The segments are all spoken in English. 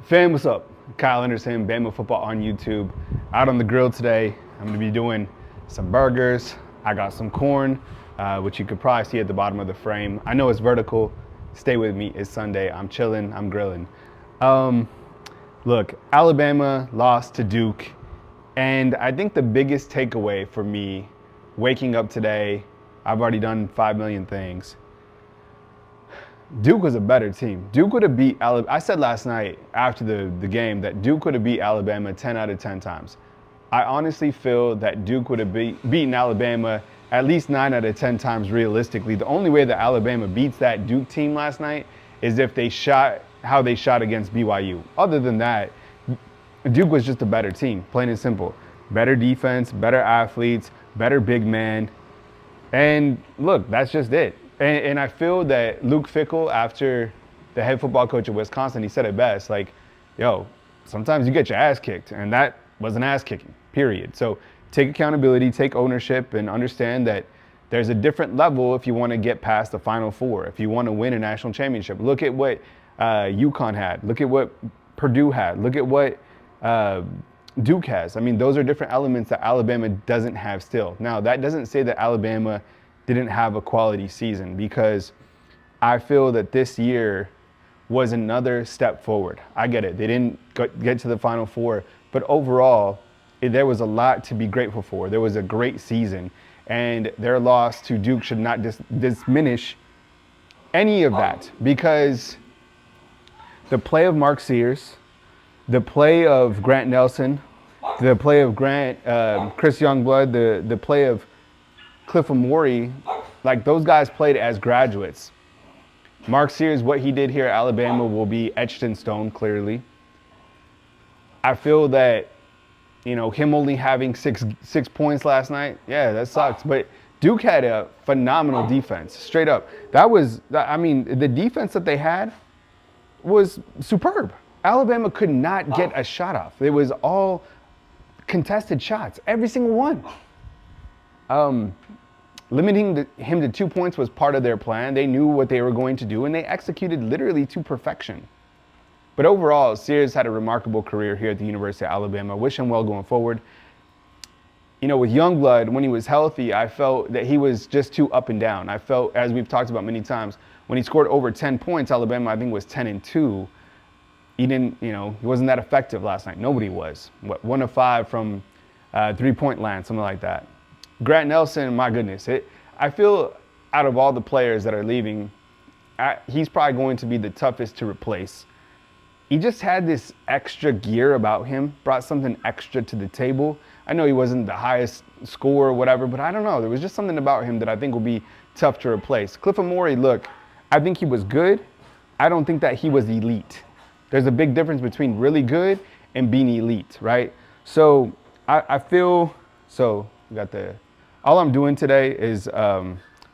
Fam, what's up? Kyle Henderson, BAMA football on YouTube. Out on the grill today. I'm gonna be doing some burgers. I got some corn, which you could probably see at the bottom of the frame. I know it's vertical. Stay with me. It's Sunday. I'm chilling. I'm grilling. Look, Alabama lost to Duke, and I think the biggest takeaway for me, waking up today, I've already done 5 million things. Duke was a better team. Duke would have beat Alabama. I said last night after the game that Duke would have beat Alabama 10 out of 10 times. I honestly feel that Duke would have beaten Alabama at least 9 out of 10 times realistically. The only way that Alabama beats that Duke team last night is if they shot how they shot against BYU. Other than that, Duke was just a better team, plain and simple. Better defense, better athletes, better big man. And look, that's just it. And I feel that Luke Fickell, after the head football coach of Wisconsin, he said it best, like, yo, sometimes you get your ass kicked, and that was an ass kicking, period. So take accountability, take ownership, and understand that there's a different level if you want to get past the Final Four, if you want to win a national championship. Look at what UConn had. Look at what Purdue had. Look at what Duke has. I mean, those are different elements that Alabama doesn't have still. Now, that doesn't say that Alabama didn't have a quality season, because I feel that this year was another step forward. I get it. They didn't get to the Final Four, but overall, there was a lot to be grateful for. There was a great season, and their loss to Duke should not diminish any of that, because the play of Mark Sears, the play of Grant Nelson, the play of Chris Youngblood, the play of Cliff Amori, like, those guys played as graduates. Mark Sears, what he did here at Alabama will be etched in stone, clearly. I feel that, you know, him only having six points last night, yeah, that sucks. But Duke had a phenomenal defense, straight up. I mean, the defense that they had was superb. Alabama could not get a shot off. It was all contested shots, every single one. Limiting him to 2 points was part of their plan. They knew what they were going to do, and they executed literally to perfection. But overall, Sears had a remarkable career here at the University of Alabama. Wish him well going forward. You know, with Youngblood, when he was healthy, I felt that he was just too up and down. I felt, as we've talked about many times, when he scored over 10 points, Alabama, I think, was 10-2. He didn't, you know, he wasn't that effective last night. Nobody was. 1 of 5 from 3-point land, something like that. Grant Nelson, my goodness, I feel out of all the players that are leaving, he's probably going to be the toughest to replace. He just had this extra gear about him, brought something extra to the table. I know he wasn't the highest scorer or whatever, but I don't know. There was just something about him that I think will be tough to replace. Cliff Amori, look, I think he was good. I don't think that he was elite. There's a big difference between really good and being elite, right? So I feel, so we got all I'm doing today is,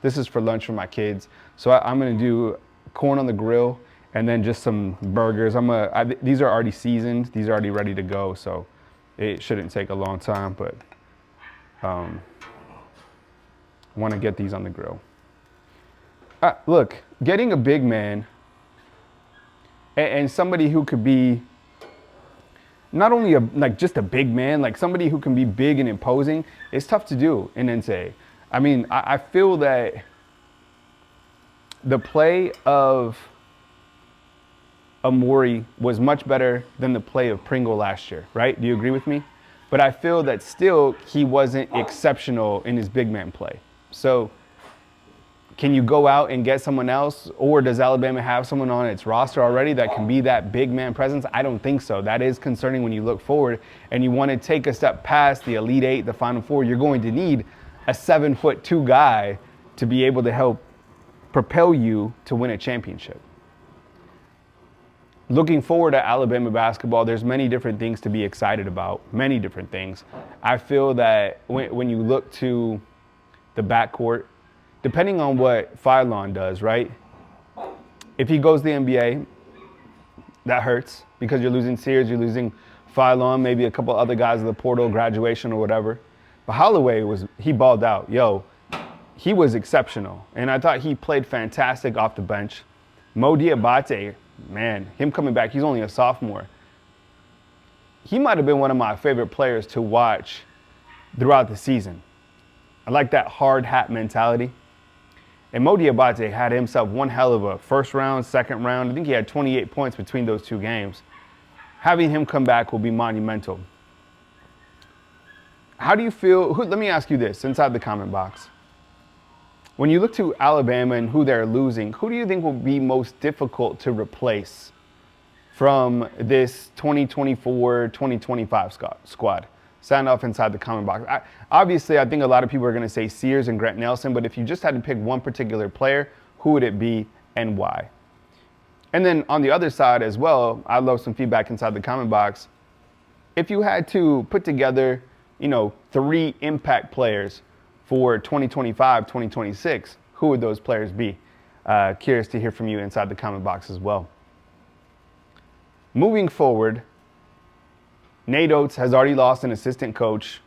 this is for lunch for my kids. So I'm gonna do corn on the grill and then just some burgers. These are already seasoned. These are already ready to go. So it shouldn't take a long time, but I wanna get these on the grill. Look, getting a big man and somebody who could be not only just a big man, like somebody who can be big and imposing, it's tough to do in NCAA. I mean, I feel that the play of Amori was much better than the play of Pringle last year, right? Do you agree with me? But I feel that still he wasn't exceptional in his big man play. So can you go out and get someone else, or does Alabama have someone on its roster already that can be that big man presence? I don't think so. That is concerning when you look forward and you want to take a step past the Elite Eight, the Final Four. You're going to need a 7'2" guy to be able to help propel you to win a championship. Looking forward to Alabama basketball, there's many different things to be excited about, many different things. I feel that when you look to the backcourt, depending on what Phylon does, right? If he goes to the NBA, that hurts because you're losing Sears, you're losing Phylon, maybe a couple other guys of the portal, graduation or whatever. But Holloway, he balled out. Yo, he was exceptional. And I thought he played fantastic off the bench. Mo Diabate, man, him coming back, he's only a sophomore. he might have been one of my favorite players to watch throughout the season. I like that hard hat mentality. And Mo Diabate had himself one hell of a first round, second round. I think he had 28 points between those two games. Having him come back will be monumental. How do you feel? Let me ask you this inside the comment box. When you look to Alabama and who they're losing, who do you think will be most difficult to replace from this 2024-2025 squad? Sound off inside the comment box. Obviously, I think a lot of people are going to say Sears and Grant Nelson, but if you just had to pick one particular player, who would it be and why? And then on the other side as well, I'd love some feedback inside the comment box. If you had to put together, 3 impact players for 2025, 2026, who would those players be? Curious to hear from you inside the comment box as well. Moving forward, Nate Oates has already lost an assistant coach,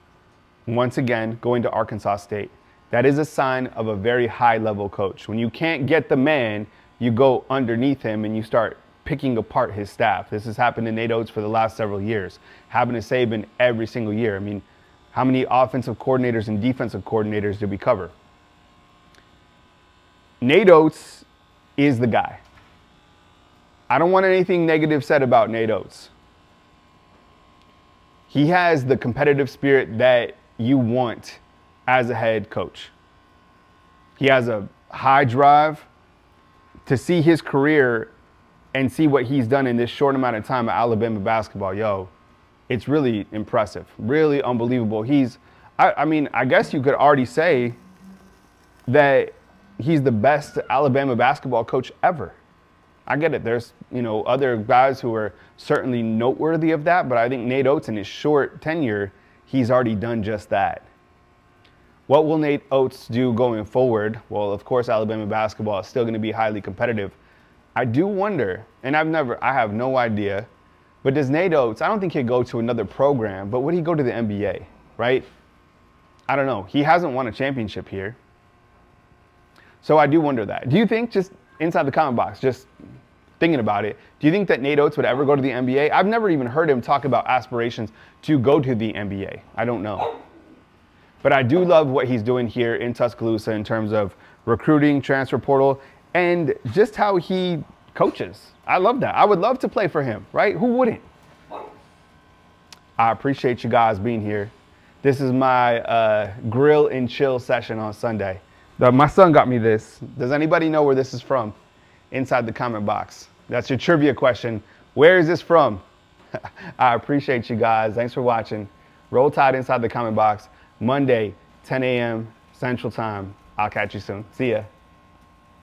once again, going to Arkansas State. That is a sign of a very high-level coach. When you can't get the man, you go underneath him and you start picking apart his staff. This has happened to Nate Oates for the last several years, happened to Saban every single year. I mean, how many offensive coordinators and defensive coordinators did we cover? Nate Oates is the guy. I don't want anything negative said about Nate Oates. He has the competitive spirit that you want as a head coach. He has a high drive. To see his career and see what he's done in this short amount of time at Alabama basketball, it's really impressive, really unbelievable. I guess you could already say that he's the best Alabama basketball coach ever. I get it. There's, other guys who are certainly noteworthy of that, but I think Nate Oates in his short tenure, he's already done just that. What will Nate Oates do going forward? Well, of course, Alabama basketball is still going to be highly competitive. I do wonder, and I have no idea, but does Nate Oates, I don't think he'd go to another program, but would he go to the NBA, right? I don't know. He hasn't won a championship here. So I do wonder that. Do you think, just inside the comment box, just thinking about it, do you think that Nate Oates would ever go to the NBA? I've never even heard him talk about aspirations to go to the NBA. I don't know. But I do love what he's doing here in Tuscaloosa in terms of recruiting, transfer portal, and just how he coaches. I love that. I would love to play for him, right? Who wouldn't? I appreciate you guys being here. This is my grill and chill session on Sunday. My son got me this. Does anybody know where this is from? Inside the comment box. That's your trivia question. Where is this from? I appreciate you guys. Thanks for watching. Roll Tide inside the comment box. Monday, 10 a.m. Central Time. I'll catch you soon. See ya.